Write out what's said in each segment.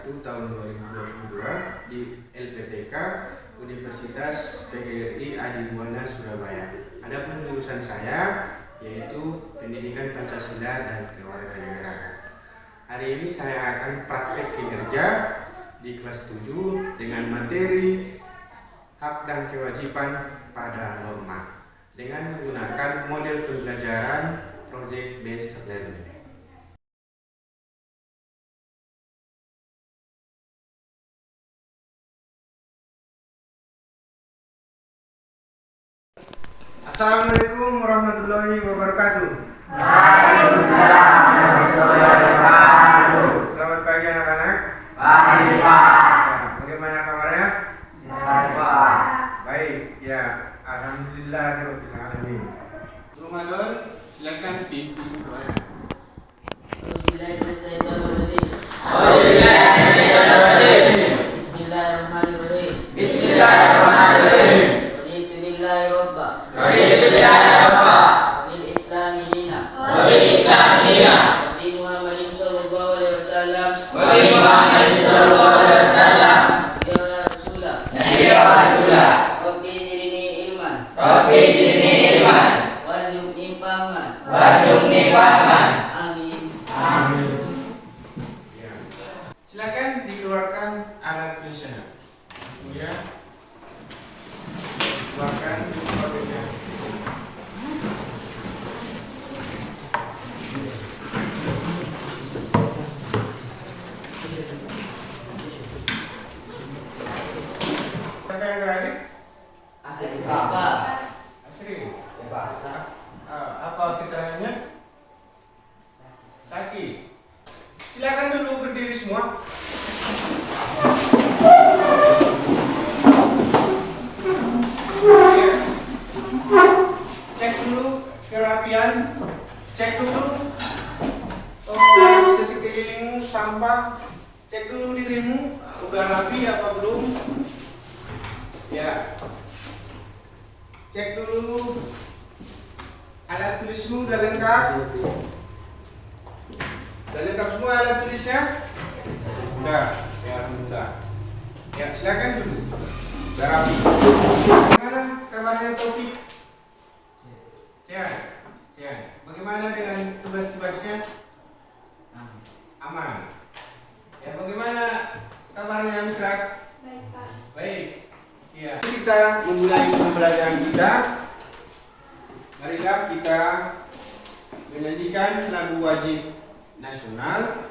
1 tahun 2022 di LPTK Universitas PGRI Adibuana Surabaya. Adapun jurusan saya yaitu Pendidikan Pancasila dan Kewarganegaraan. Hari ini saya akan praktek kinerja di kelas 7 dengan materi hak dan kewajiban pada norma dengan menggunakan model pembelajaran Project Based Learning. Assalamualaikum warahmatullahi wabarakatuh. Waalaikumsalam warahmatullahi wabarakatuh. Selamat pagi anak-anak. Pagi Pak. Bagaimana kabarnya? Sehat Pak. Baik, ya. Alhamdulillahirabbil alamin. Ramadan, silakan pimpin doa. Bismillahirrahmanirrahim. Bismillahirrahmanirrahim. Raditu billahi rabba. Raditu billahi rabba. Wabil islami dina. Wabil islami dina. Wabi Muhammadin sallallahu alaihi wasallam. Wabi Muhammadin sallallahu alaihi wasallam. Ya Rasulullah. Ya Rasulullah. Rabbi zidni ilman. Rabbi zidni ilman. Warzuqni fahman. Warzuqni fahman. Amin. Amin. Ya. Silakan dikeluarkan alat tulisnya. Ya. Keluarkan kodenya. Siapa yang nggak hadir? Asli Pak. Asri. Pak. Apa keterangannya? Sakit. Silakan dulu berdiri semua. Cek dulu kerapian. Cek dulu sisi sekelilingmu, sampah. Cek dulu dirimu, udah rapi apa belum? Ya. Cek dulu alat tulismu udah lengkap. Udah lengkap semua alat tulisnya? Udah, ya alhamdulillah. Ya silakan dulu. Udah rapi. Bagaimana kabarnya Topik? Sehat. Sehat. Bagaimana dengan tugas-tugasnya? Aman. Ya bagaimana kabarnya Misrak? Baik, Pak. Baik. Ya. Kita memulai pembelajaran kita. Marilah kita menyanyikan lagu wajib nasional.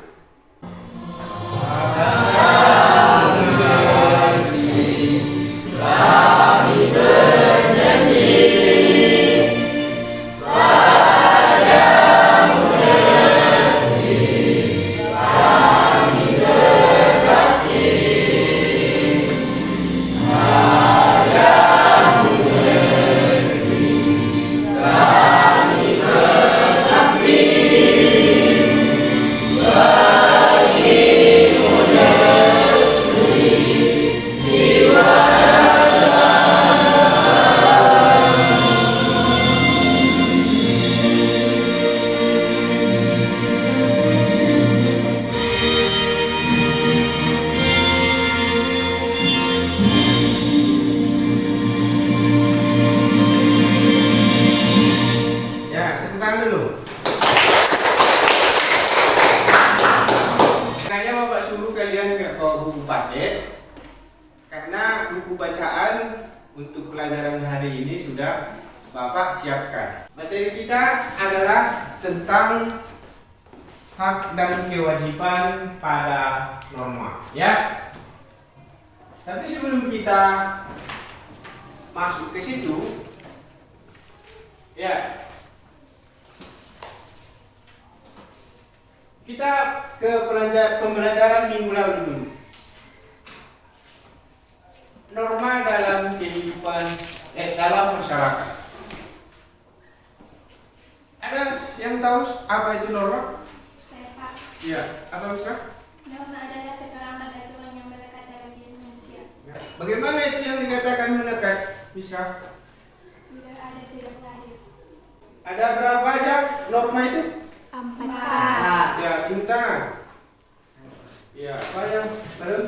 Karena buku bacaan untuk pelajaran hari ini sudah Bapak siapkan. Materi kita adalah tentang hak dan kewajiban pada norma, ya. Tapi sebelum kita masuk ke situ, ya, kita ke pembelajaran minggu lalu dulu. Norma dalam kehidupan dalam masyarakat. Ada yang tahu apa itu norma? Saya, Pak. Iya, apa Ustaz? Norma adalah sekarang ada aturan yang melekat dalam diri manusia. Bagaimana itu yang dikatakan melekat? Bisa? Sudah ada sejak lahir. Ada berapa aja norma itu? 4. Ya, minta. Ya, apa yang baru?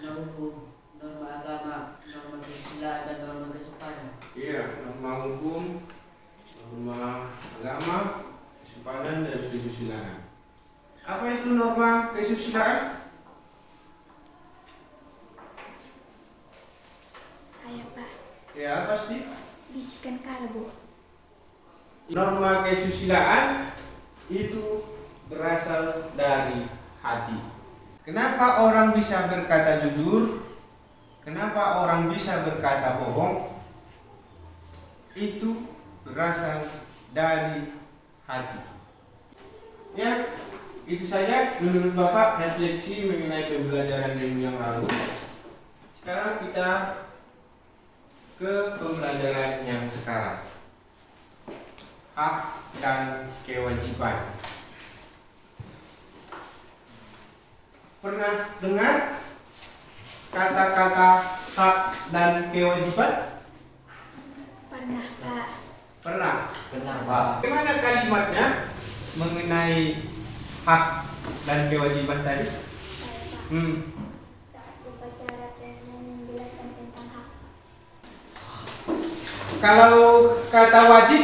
Norma hukum, norma agama, norma kesusilaan, dan norma kesopanan. Iya, norma hukum, norma agama, kesopanan dan kesusilaan. Apa itu norma kesusilaan? Saya Pak, Ya, pasti. bisikan kalbu. Norma kesusilaan itu berasal dari hati. Kenapa orang bisa berkata jujur? Kenapa orang bisa berkata bohong? Itu berasal dari hati. Ya, itu saja menurut Bapak refleksi mengenai pembelajaran minggu yang lalu. Sekarang kita ke pembelajaran yang sekarang. Hak dan kewajiban. Pernah dengar kata-kata hak dan kewajiban? Pernah Pak, Pernah. Kenapa? Bagaimana kalimatnya mengenai hak dan kewajiban tadi? saya Pak. Saat upacara pernah menjelaskan tentang hak. Kalau kata wajib,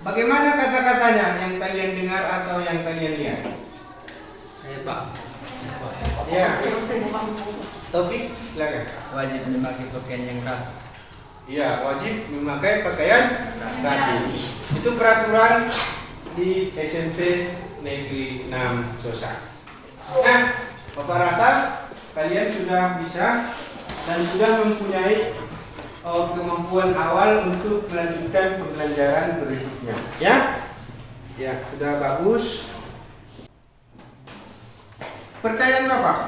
bagaimana kata-katanya yang kalian dengar atau yang kalian lihat? Saya Pak, Ya. Topik, silakan. wajib memakai pakaian yang rapi. Iya, wajib memakai pakaian rapi. Itu peraturan di SMP Negeri 6 Sosa. Nah, Bapak rasa kalian sudah bisa dan sudah mempunyai kemampuan awal untuk melanjutkan pembelajaran berikutnya. Ya? Ya, sudah bagus. Pertanyaan Bapak,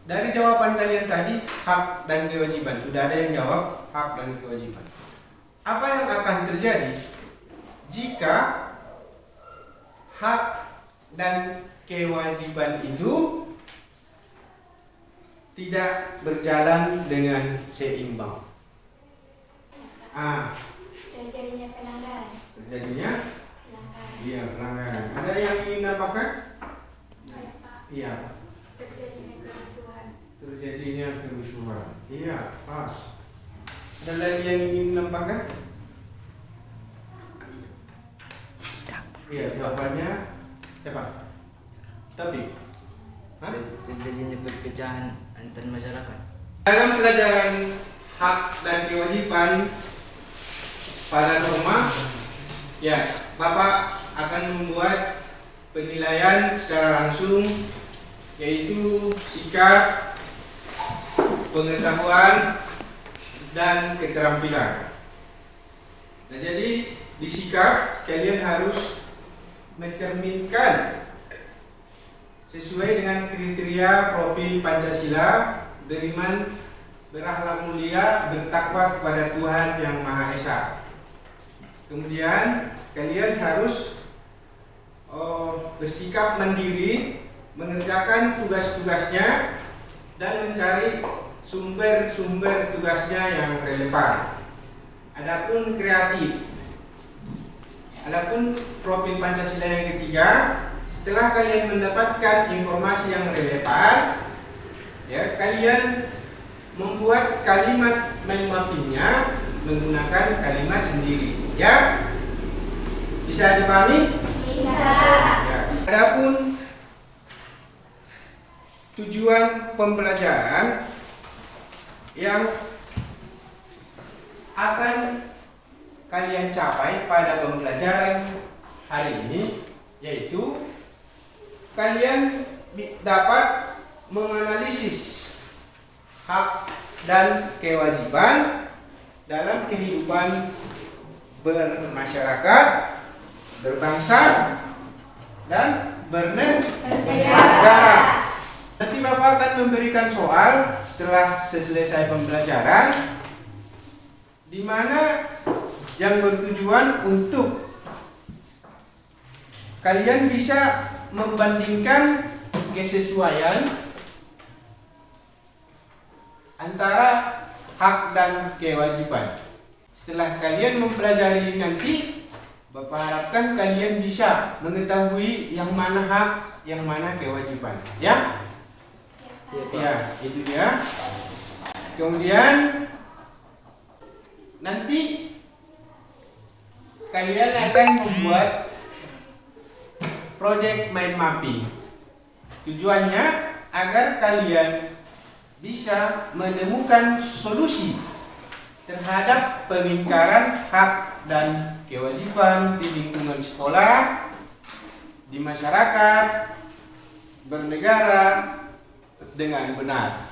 dari jawaban kalian tadi, hak dan kewajiban. Sudah ada yang jawab hak dan kewajiban. Apa yang akan terjadi jika hak dan kewajiban itu tidak berjalan dengan seimbang? Terjadinya pelanggaran. Terjadinya Pelanggaran. iya pelanggaran. Ada yang ingin nambahkan? Saya Pak, Iya. terjadinya kerusuhan. Terjadinya kerusuhan. Iya, pas. Ada lagi yang ingin menambahkan? Iya, jawabannya siapa? Tapi Terjadinya perpecahan antar masyarakat. dalam pelajaran hak dan kewajiban pada norma, ya, Bapak akan membuat penilaian secara langsung, yaitu sikap, pengetahuan, dan keterampilan. Nah, jadi di sikap kalian harus mencerminkan sesuai dengan kriteria profil Pancasila, beriman, berakhlak mulia, bertakwa kepada Tuhan Yang Maha Esa. Kemudian kalian harus bersikap mandiri, mengerjakan tugas-tugasnya, dan mencari sumber-sumber tugasnya yang relevan. Adapun kreatif, adapun profil Pancasila yang ketiga, setelah kalian mendapatkan informasi yang relevan, ya, kalian membuat kalimat mind mappingnya menggunakan kalimat sendiri. Ya, bisa dipahami? Bisa. Ya. Adapun tujuan pembelajaran yang akan kalian capai pada pembelajaran hari ini, yaitu kalian dapat menganalisis hak dan kewajiban dalam kehidupan bermasyarakat, berbangsa, dan bernegara. Nanti Bapak akan memberikan soal setelah selesai pembelajaran, di mana yang bertujuan untuk kalian bisa membandingkan kesesuaian antara hak dan kewajiban. Setelah kalian mempelajari nanti, Bapak harapkan kalian bisa mengetahui yang mana hak, yang mana kewajiban. Ya, Ya, itu dia. Kemudian nanti kalian akan membuat project mind mapping. Tujuannya agar kalian bisa menemukan solusi terhadap pengingkaran hak dan kewajiban di lingkungan sekolah, di masyarakat, bernegara dengan benar.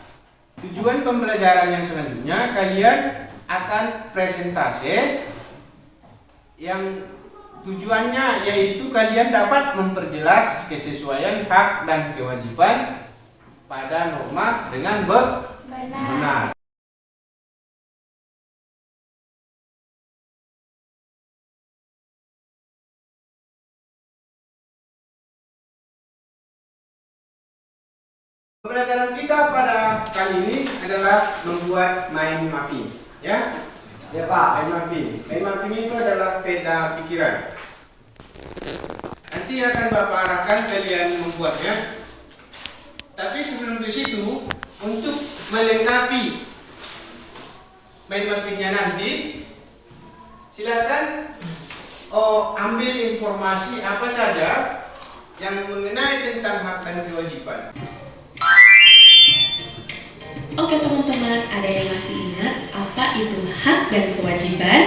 Tujuan pembelajaran yang selanjutnya, kalian akan presentasi yang tujuannya yaitu kalian dapat memperjelas kesesuaian hak dan kewajiban pada norma dengan benar. Pembelajaran kita pada kali ini adalah membuat mind mapping, ya? Ya Pak. Mind mapping. Mind mapping itu adalah peta pikiran. Nanti akan Bapak arahkan kalian membuatnya. Tapi sebelum ke situ, untuk melengkapi mind mappingnya nanti, silakan ambil informasi apa saja yang mengenai tentang hak dan kewajiban. Oke teman-teman, ada yang masih ingat apa itu hak dan kewajiban?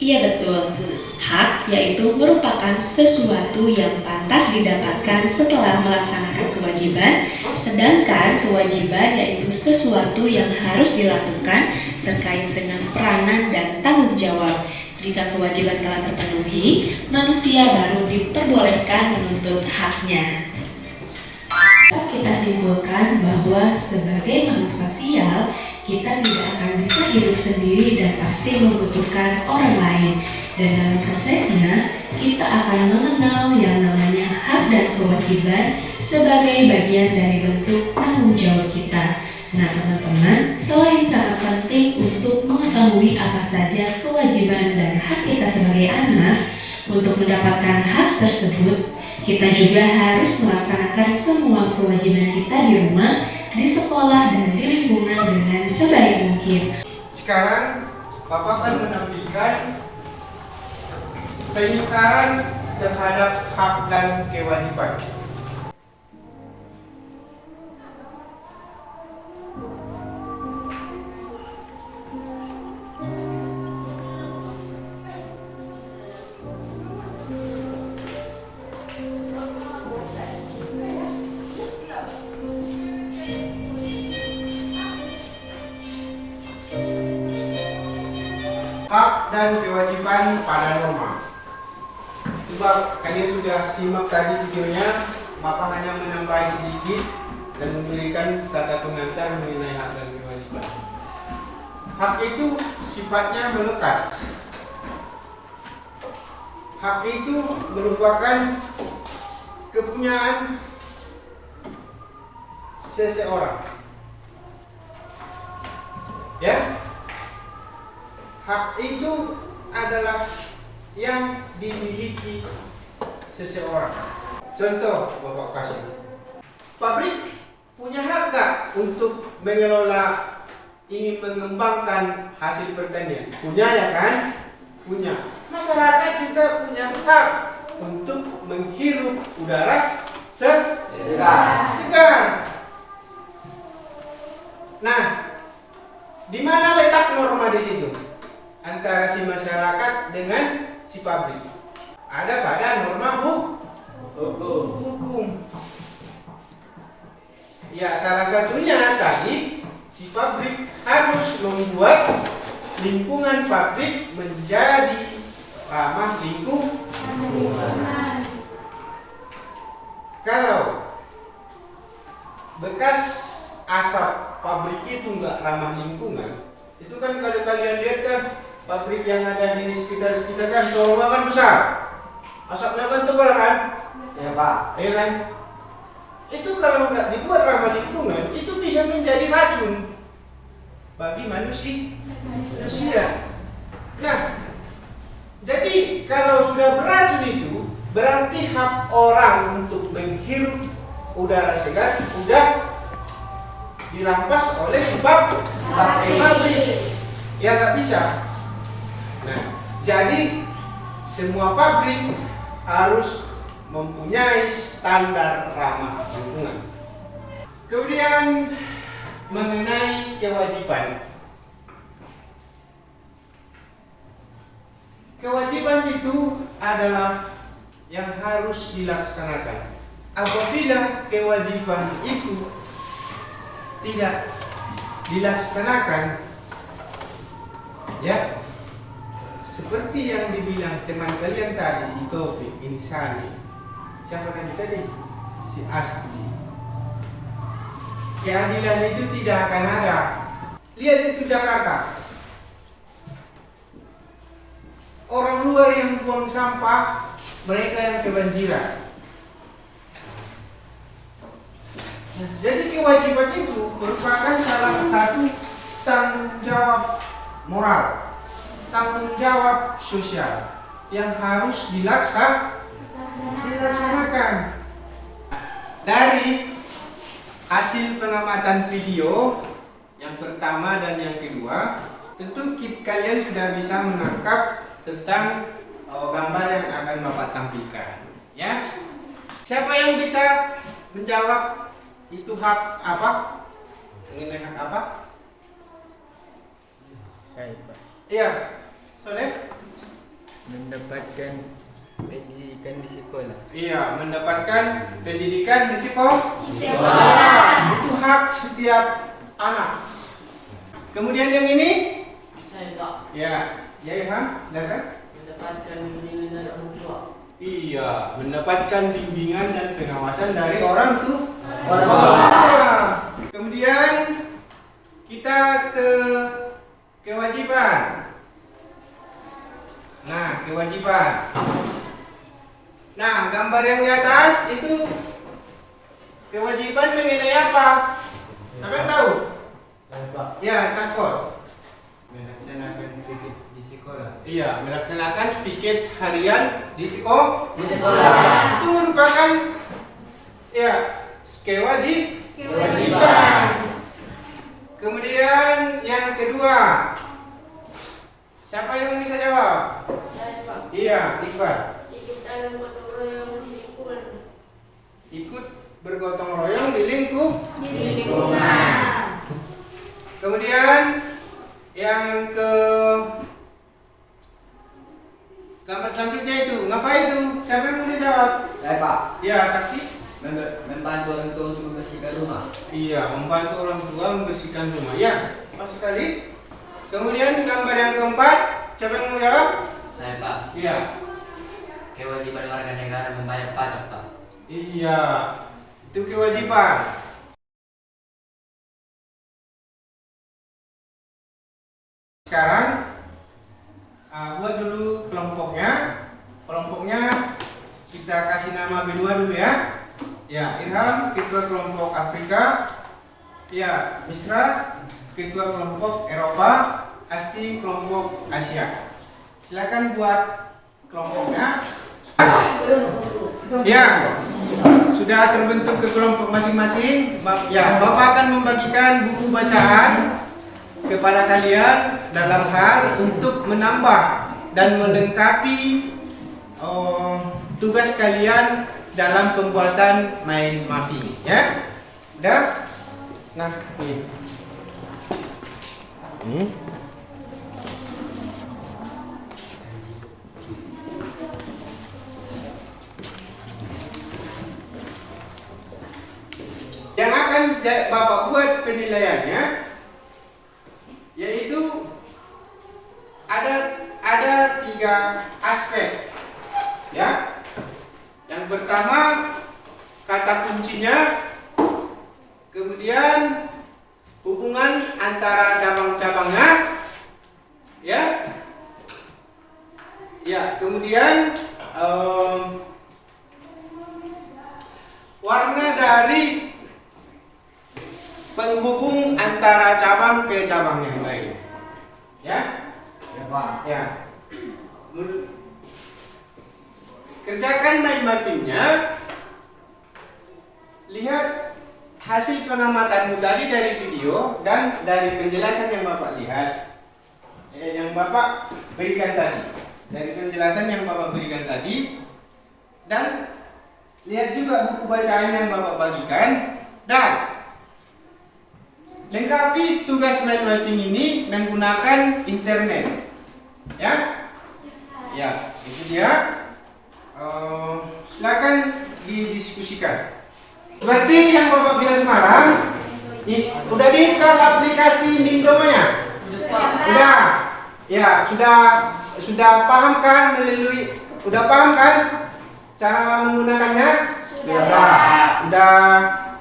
Iya betul, hak yaitu merupakan sesuatu yang pantas didapatkan setelah melaksanakan kewajiban, sedangkan kewajiban yaitu sesuatu yang harus dilakukan terkait dengan peranan dan tanggung jawab. Jika kewajiban telah terpenuhi, manusia baru diperbolehkan menuntut haknya. Kita simpulkan bahwa sebagai makhluk sosial, kita tidak akan bisa hidup sendiri dan pasti membutuhkan orang lain. Dan dalam prosesnya, kita akan mengenal yang namanya hak dan kewajiban sebagai bagian dari bentuk tanggung jawab kita. Nah teman-teman, selain sangat penting untuk mengetahui apa saja kewajiban dan hak kita sebagai anak, untuk mendapatkan hak tersebut, kita juga harus melaksanakan semua kewajiban kita di rumah, di sekolah, dan di lingkungan dengan sebaik mungkin. Sekarang Bapak akan menampilkan pengingkaran terhadap hak dan kewajiban. Hak dan kewajiban pada norma. Coba kalian sudah simak tadi videonya, Bapak hanya menambah sedikit dan memberikan kata pengantar mengenai hak dan kewajiban. Hak itu sifatnya melekat. Hak itu merupakan kepunyaan seseorang. Ya? Hak itu adalah yang dimiliki seseorang. Contoh Bapak kasih. Pabrik punya hak gak untuk mengelola, ingin mengembangkan hasil pertanian? Punya ya kan? Punya. Masyarakat juga punya hak untuk menghirup udara segar. Nah, di mana letak norma di situ? Antara si masyarakat dengan si pabrik. Ada pada norma hukum. Ya, salah satunya tadi si pabrik harus membuat lingkungan pabrik menjadi ramah lingkungan. Kalau bekas asap pabrik itu nggak ramah lingkungan, itu kan kalau kalian lihat kan pabrik yang ada di sekitar kan rumah kan besar, asapnya kan tebal kan? Ya Pak. Iya kan? Itu kalau nggak dibuat ramah lingkungan, itu bisa menjadi racun bagi manusia. Nah, jadi kalau sudah beracun itu berarti hak orang untuk menghirup udara segar udah dirampas oleh sebab pabrik. Ya nggak bisa. Nah, jadi semua pabrik harus mempunyai standar ramah lingkungan. Kemudian mengenai kewajiban. Kewajiban itu adalah yang harus dilaksanakan. Apabila kewajiban itu tidak dilaksanakan, ya seperti yang dibilang teman kalian tadi, si Taufik, Insani, siapa tadi? Si Asli. Keadilan itu tidak akan ada. Lihat itu Jakarta. Orang luar yang buang sampah, mereka yang kebanjiran. Jadi kewajiban itu merupakan salah satu tanggung jawab moral, tanggung jawab sosial yang harus dilaksanakan. Dari hasil pengamatan video yang pertama dan yang kedua, tentu kalian sudah bisa menangkap tentang gambar yang akan Bapak tampilkan. Ya, siapa yang bisa menjawab itu hak apa? Mengenai hak apa? Saya Pak, Iya, Soleh. mendapatkan pendidikan di sekolah. Iya, mendapatkan pendidikan di sekolah. Itu hak setiap anak. Kemudian yang ini? Saya Pak, Ya, ya Ilham, silakan. mendapatkan bimbingan dari orang tua. Iya, mendapatkan bimbingan dan pengawasan dari orang tua. Kemudian kita ke kewajiban. Nah, kewajiban. Nah, gambar yang di atas itu kewajiban mengenai apa? Kalian tahu? Ya, Sakor. Melaksanakan piket di sekolah. Iya, melaksanakan piket harian di sekolah. Itu merupakan ya kewajiban. Kemudian yang kedua, siapa yang bisa jawab? Saya Pak. Iya, Iqbal. Ikut dalam gotong royong di lingkungan. Ikut bergotong royong di Lingkungan. Kemudian yang ke gambar selanjutnya itu, ngapain itu? Siapa yang bisa jawab? Saya Pak, Iya, Sakti. membantu orang tua untuk membersihkan rumah. Iya, membantu orang tua membersihkan rumah. Ya, pas sekali. Kemudian gambar yang keempat, siapa yang mau jawab? Saya Pak, Iya. kewajiban warga negara membayar pajak Pak. Iya, itu kewajiban. Sekarang buat dulu kelompoknya. Kelompoknya kita kasih nama B2 dulu ya. Ya, Irham ketua kelompok Afrika. Ya, Misra ketua kelompok Eropa. Asti kelompok Asia. Silakan buat kelompoknya. Ya, sudah terbentuk ke kelompok masing-masing. Ya, Bapak akan membagikan buku bacaan kepada kalian dalam hal untuk menambah dan melengkapi tugas kalian dalam pembuatan main mapping. Ya, udah. Nah, ini. Yang akan Bapak buat penilaiannya yaitu ada 3 aspek. Ya. Yang pertama kata kuncinya, kemudian hubungan antara cabang-cabangnya, ya. Ya, kemudian warna dari penghubung antara cabang ke cabang yang lain. Ya? Ya Pak. Ya. Kerjakan mind mappingnya. Lihat hasil pengamatanmu tadi dari video dan dari penjelasan yang Bapak lihat, yang Bapak berikan tadi, dari penjelasan yang Bapak berikan tadi, dan lihat juga buku bacaan yang Bapak bagikan, dan lengkapi tugas mind mapping ini menggunakan internet. Ya, ya, itu dia. Silakan didiskusikan. Berarti yang Bapak bilang semalam, udah di-install aplikasi Mindomo-nya? Udah. Ya, sudah paham kan udah paham kan cara menggunakannya? Udah.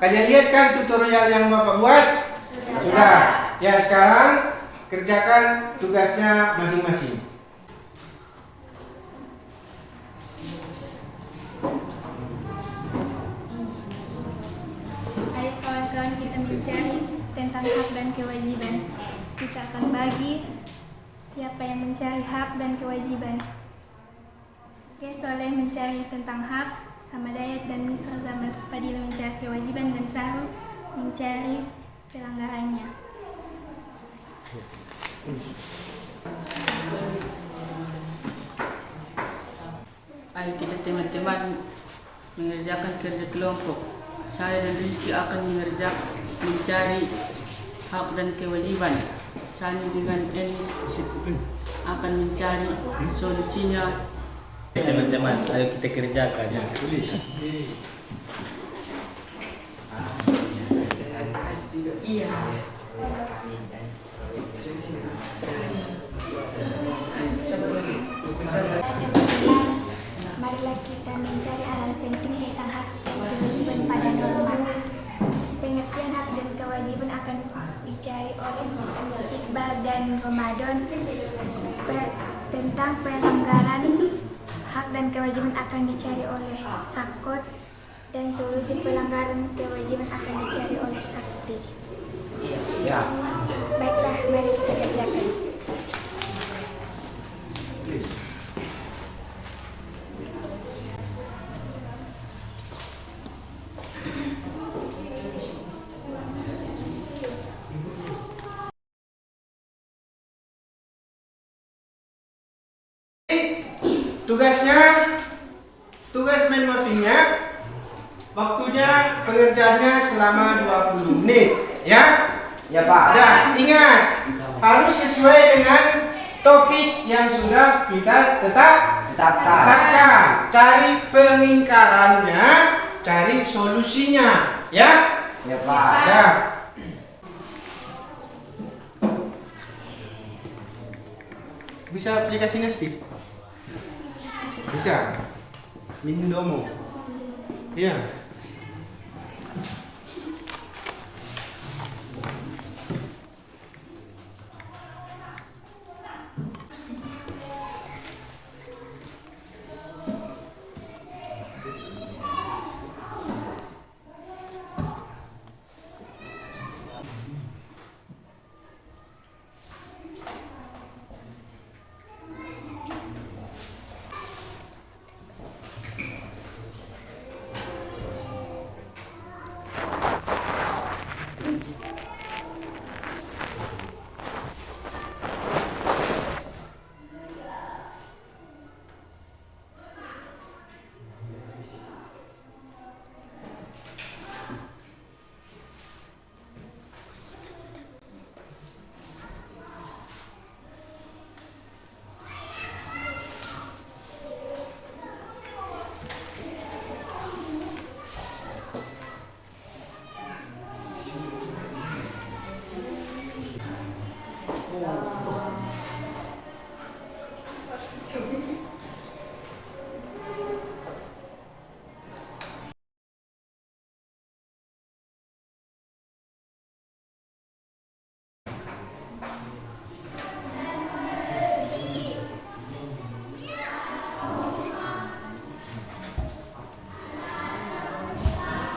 Kalian lihat kan tutorial yang Bapak buat? Sudah. Ya, sekarang kerjakan tugasnya masing-masing. Ayo kawan-kawan, kita mencari tentang hak dan kewajiban. Kita akan bagi siapa yang mencari hak dan kewajiban. Oke, Soleh mencari tentang hak, sama Dayat dan Misra sama Fadila mencari kewajiban, dan Sahrul mencari pelanggarannya. Ayo kita teman-teman mengerjakan kerja kelompok. Saya dan Rizky akan mencari hak dan kewajiban. Sani dengan Enis akan mencari solusinya. Teman-teman, ayo kita kerjakan. Ya, tulis. Iya. Marilah kita mencari hal penting tentang hak dan kewajiban pada norma. Pengertian hak dan kewajiban akan dicari oleh Iqbal dan Ramadan. Tentang pelanggaran hak dan kewajiban akan dicari oleh Sakot, dan solusi pelanggaran kewajiban akan dicari oleh Sakti. Ya. Baiklah, mari kita kerjakan. Tugas mind mappingnya, waktunya pengerjaannya selama 20 menit, ya? Ya Pak. Dan ingat, harus sesuai dengan topik yang sudah kita tetapkan. Cari pengingkarannya, cari solusinya, ya? Ya Pak. Ya. Bisa aplikasinya Steve? Bisa. Mindomo. Iya.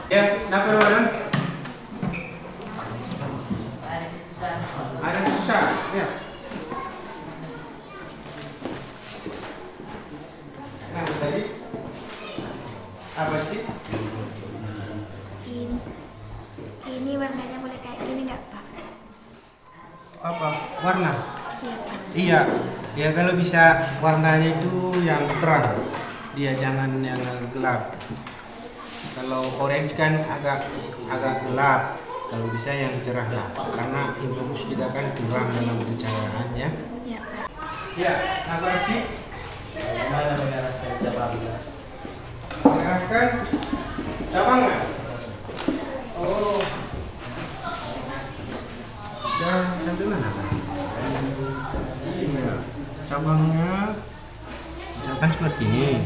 Ya, kenapa Ramadan? Ada kesusahan. Ada susah, ya. Nah, tadi apa sih? warna. Iya, ya kalau bisa warnanya itu yang terang, dia jangan yang gelap. Kalau orange kan agak gelap, kalau bisa yang cerah lah, karena infus kita kan kurang dalam pencahayaannya. Iya, Pak. Ya, apa sih? Bagaimana mengarahkan cabangnya? Mengarahkan cabangnya. Oh, dan sampai mana kan? Iya, cabangnya misalkan seperti ini,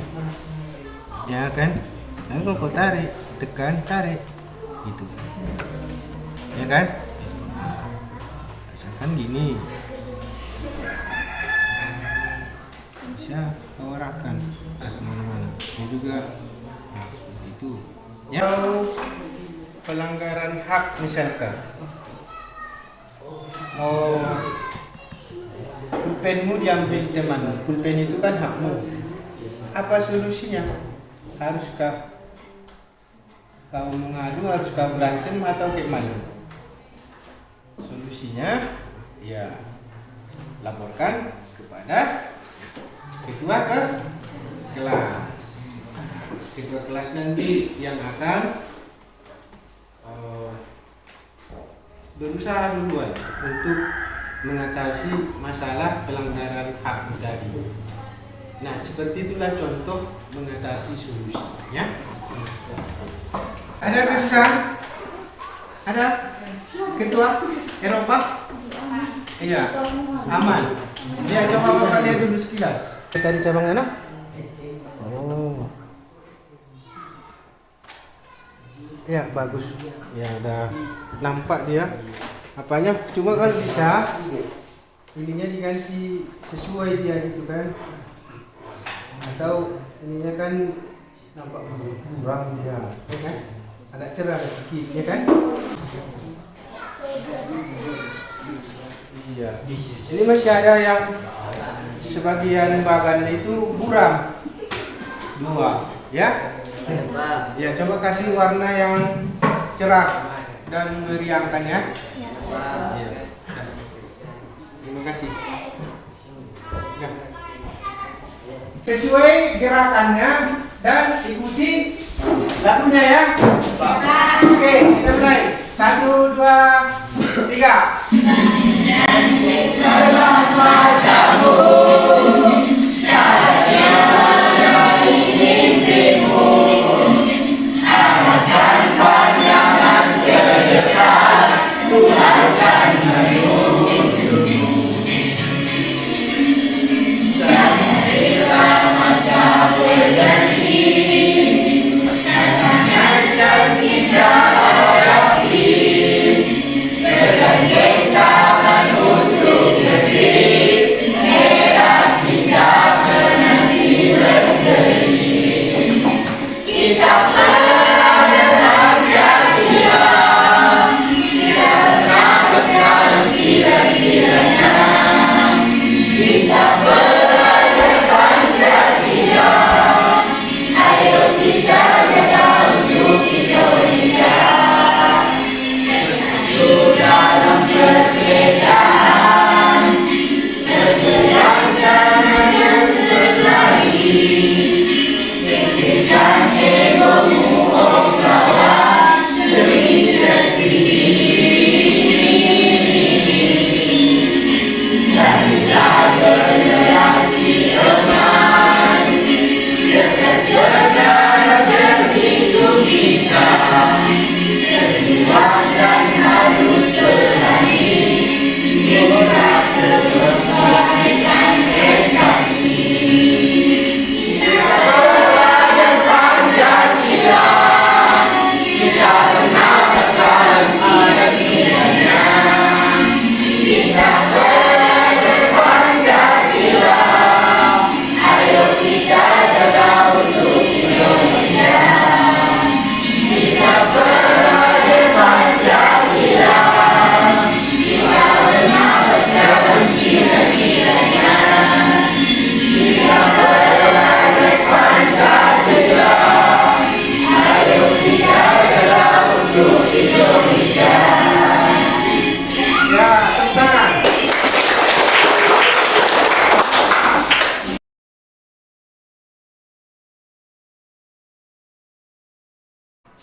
ya kan? Nah, kalau kau tarik, tekan, tarik, gitu, ya kan? Misalkan gini, bisa kau arahkan kemana-mana. Ini juga, nah, seperti itu. Ya, pelanggaran hak misalkan. Oh, pulpenmu diambil teman. Pulpen itu kan hakmu. Apa solusinya? Haruskah kau mengadu, haruskah berantem atau gimana? Solusinya, ya laporkan kepada ketua kelas. Ketua kelas nanti yang akan berusaha duluan untuk mengatasi masalah pelanggaran hak tadi. Nah, seperti itulah contoh mengatasi solusinya. Ada kesusahan? Ada? Ketua Eropa? Iya, aman. Dia coba Bapak lihat dulu sekilas. Tadi cabang mana? Oh. Ya, bagus. Ya, udah nampak dia apanya. Cuma kalau bisa ininya diganti sesuai dia gitu kan. Atau ininya kan nampak kurang dia, ya kan? Agak cerah sedikit, ya kan? Iya. Ini masih ada yang sebagian bagan itu buram. 2, ya? Ya, coba kasih warna yang cerah dan meriangkan ya. Ya. Terima kasih. Ya. Sesuai gerakannya dan ikuti lagunya ya. Oke, kita mulai. 1, 2, 3.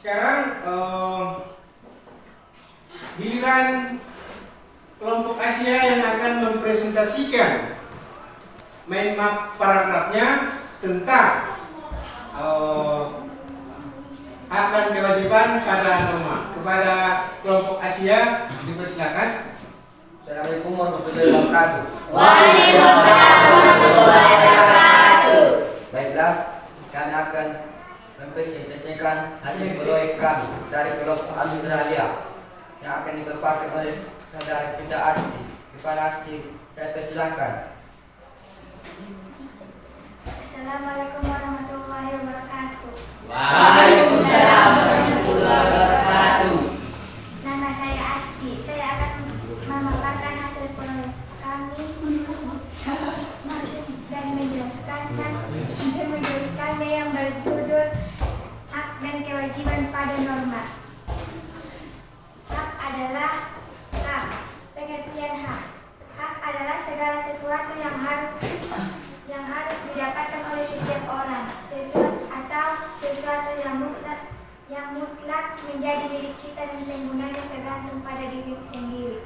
Sekarang giliran kelompok Asia yang akan mempresentasikan main map paragrafnya tentang hak dan kewajiban pada norma. Kepada kelompok Asia dipersilakan. Assalamualaikum warahmatullahi wabarakatuh. Waalaikumsalam warahmatullahi wabarakatuh. Baiklah, kami akan mempresentasikan hasil proyek kami dari kelompok Australia yang akan dipaparkan oleh saudara kita Asti. Kepada Asti, saya persilahkan. Assalamualaikum warahmatullahi wabarakatuh. Waalaikumsalam warahmatullahi wabarakatuh. Nama saya Asti. Saya akan memaparkan hasil proyek kami dan menjelaskannya yang berjudul Hak dan Kewajiban pada Norma. Hak adalah hak. Pengertian hak. Hak adalah segala sesuatu yang harus didapatkan oleh setiap orang, sesuatu yang mutlak menjadi milik kita dan penggunanya tergantung pada diri sendiri.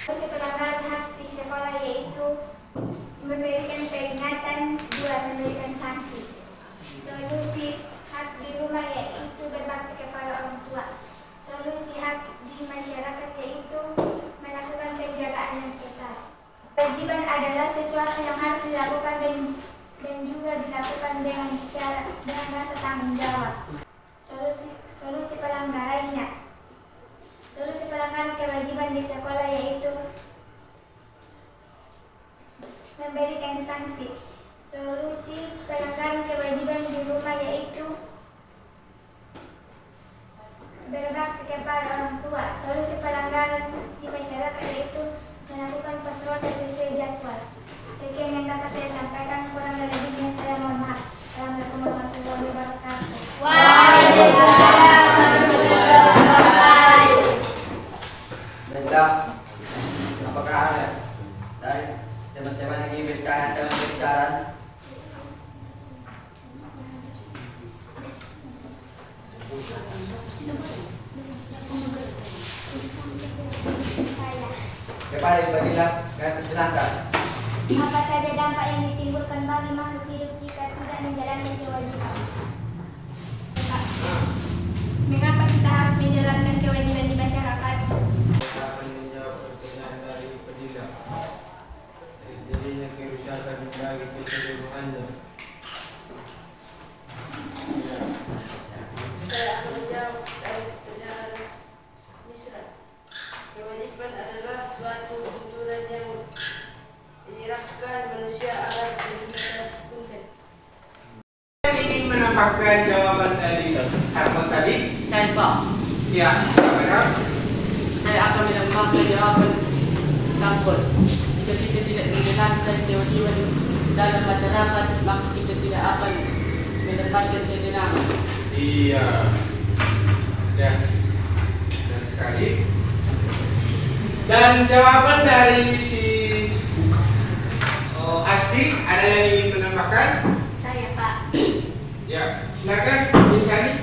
Solusi pelanggaran hak di sekolah yaitu memberikan peringatan, 2. Memberikan sanksi. Solusi hak di rumah yaitu berbakti kepada orang tua. Solusi hak di masyarakat yaitu melakukan penjagaan yang ketat. Kewajiban adalah sesuatu yang harus dilakukan dan juga dilakukan dengan rasa tanggung jawab. Solusi pelanggarannya. Solusi pelanggaran kewajiban di sekolah yaitu memberikan sanksi. Solusi pelanggaran kewajiban di rumah yaitu berbakti kepada orang tua. Solusi pelanggaran di masyarakat yaitu melakukan patroli sesuai jadwal. Sekian yang dapat saya sampaikan, kurang lebihnya saya mohon maaf. Assalamualaikum warahmatullahi wabarakatuh. Waalaikumsalam warahmatullahi wabarakatuh. Baiklah, apakah ada dari teman-teman yang ingin bertanya dan memberi saran? Kepada Ibadillah, kami persilahkan. Apa saja dampak yang ditimbulkan bagi makhluk hidup jika tidak menjalankan kewajiban? Mengapa kita harus menjalankan kewajiban di masyarakat? Akan menjawab pertanyaan dari Ibadillah. Jadinya kerusakan bagi keseluruhannya. Saya akan menjawab dari pertanyaan Misra. Kewajiban adalah suatu tuntunan yang menyerahkan manusia agar beribadah sekunder. Ingin menambahkan jawaban dari sahabat tadi? Saya Pak, Ya, saya akan menambahkan jawaban sampel. Jika kita tidak menjelaskan kewajiban dalam masyarakat, maka kita tidak akan mendapatkan ketenangan. Iya. Ya. Dan sekali. Dan jawaban dari si Asti, ada yang ingin menambahkan? Saya Pak. Ya, silakan Insani.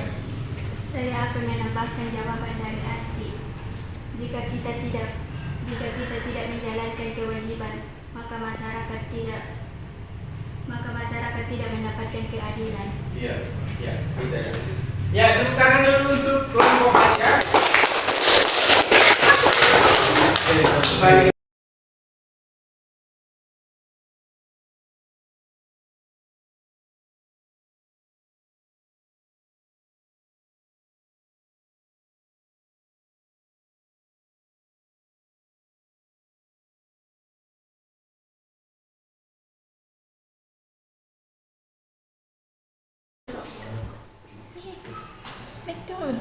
Saya akan menambahkan jawaban dari Asti. Jika kita tidak menjalankan kewajiban, maka masyarakat tidak mendapatkan keadilan. Iya, ya, kita ya. Ya, tepuk tangan dulu untuk kelompok Asia. Baik. Betul.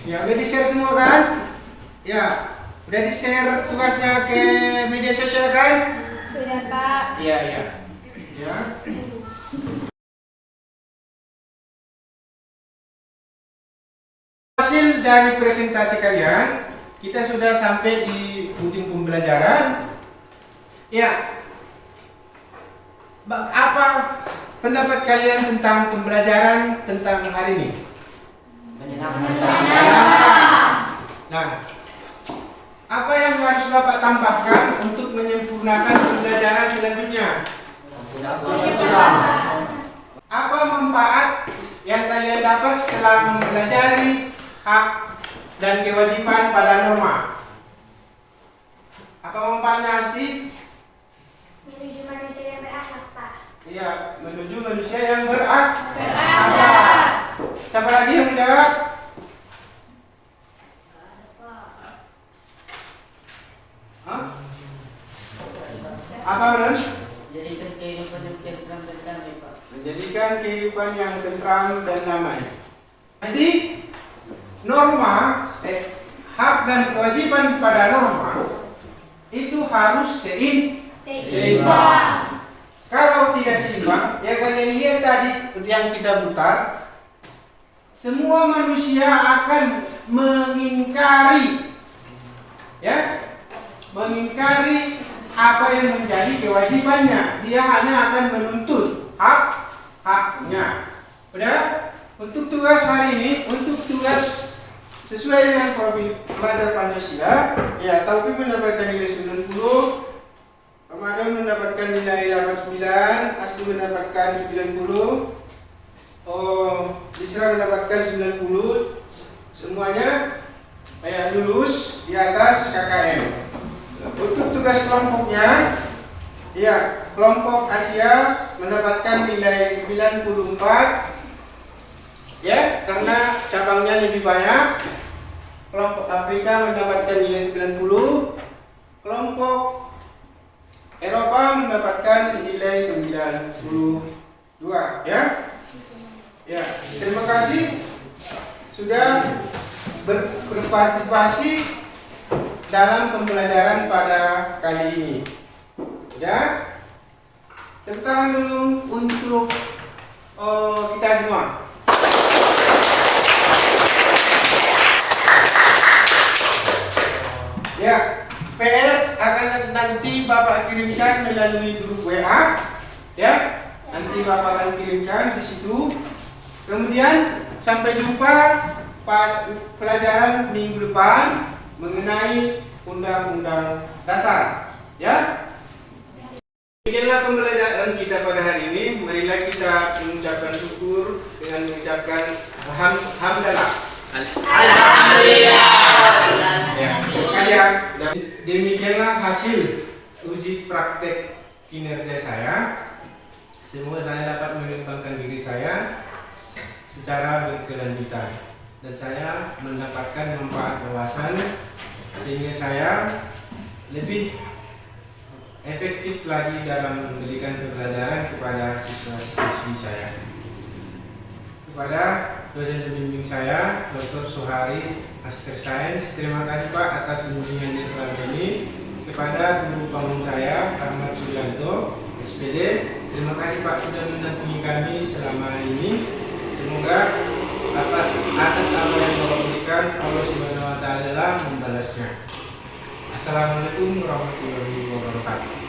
Ya, udah di-share semua kan? Ya, Udah di-share tugasnya ke media sosial kan? Sudah, Pak. Iya. Ya. Hasil dari presentasi kalian, kita sudah sampai di ujung pembelajaran. Ya. Apa pendapat kalian tentang pembelajaran tentang hari ini? Nah, apa yang harus Bapak tambahkan untuk menyempurnakan pembelajaran selanjutnya? Apa manfaat yang kalian dapat setelah mempelajari hak dan kewajiban pada norma? Apa manfaatnya, Asti? Menuju manusia yang berakhlak, Pak. Iya, menuju manusia yang berakhlak. Siapa lagi yang menjawab? Hah? Apa, Bro? Jadikan kehidupan yang tentram dan damai, Pak. Menjadikan kehidupan yang tentram dan damai. Jadi norma, hak dan kewajiban pada norma itu harus seimbang. Kalau tidak seimbang, ya kalian lihat tadi yang kita putar, semua manusia akan mengingkari, mengingkari apa yang menjadi kewajibannya. Dia hanya akan menuntut haknya. Udah? Untuk tugas hari ini, untuk tugas sesuai dengan profil pelajar Pancasila, ya Taufiq mendapatkan nilai 90, Ramadan mendapatkan nilai 89, Asli mendapatkan 90, Isra mendapatkan 90, semuanya lulus di atas KKM. Untuk tugas kelompoknya, ya kelompok Asia mendapatkan nilai 94, ya karena cabangnya lebih banyak. Kelompok Afrika mendapatkan nilai 90, kelompok Eropa mendapatkan nilai 92, ya. Ya, terima kasih sudah berpartisipasi dalam pembelajaran pada kali ini. Ya. Tepuk tangan dulu untuk kita semua. Ya, PR akan nanti Bapak kirimkan melalui grup WA. Ya, nanti Bapak akan kirimkan di situ. Kemudian sampai jumpa pada pelajaran minggu depan mengenai Undang-Undang Dasar. Ya. Demikianlah pembelajaran kita pada hari ini. Marilah kita mengucapkan syukur dengan mengucapkan hamdalah. Alhamdulillah. Ya, terima kasih ya. Demikianlah hasil uji praktek kinerja saya. Semoga saya dapat mengembangkan diri saya secara berkelanjutan dan saya mendapatkan manfaat wawasan sehingga saya lebih efektif lagi dalam memberikan pembelajaran kepada siswa-siswi saya. Kepada dosen pembimbing saya, Dr. Sohari, Master Sains, terima kasih Pak atas bimbingannya selama ini. Kepada guru pamong saya, Ahmad Suryanto, SPD, terima kasih Pak sudah mendampingi kami selama ini. Semoga atas apa yang Bapak berikan, Allah Subhanahu wa Ta'ala membalasnya. Assalamualaikum warahmatullahi wabarakatuh.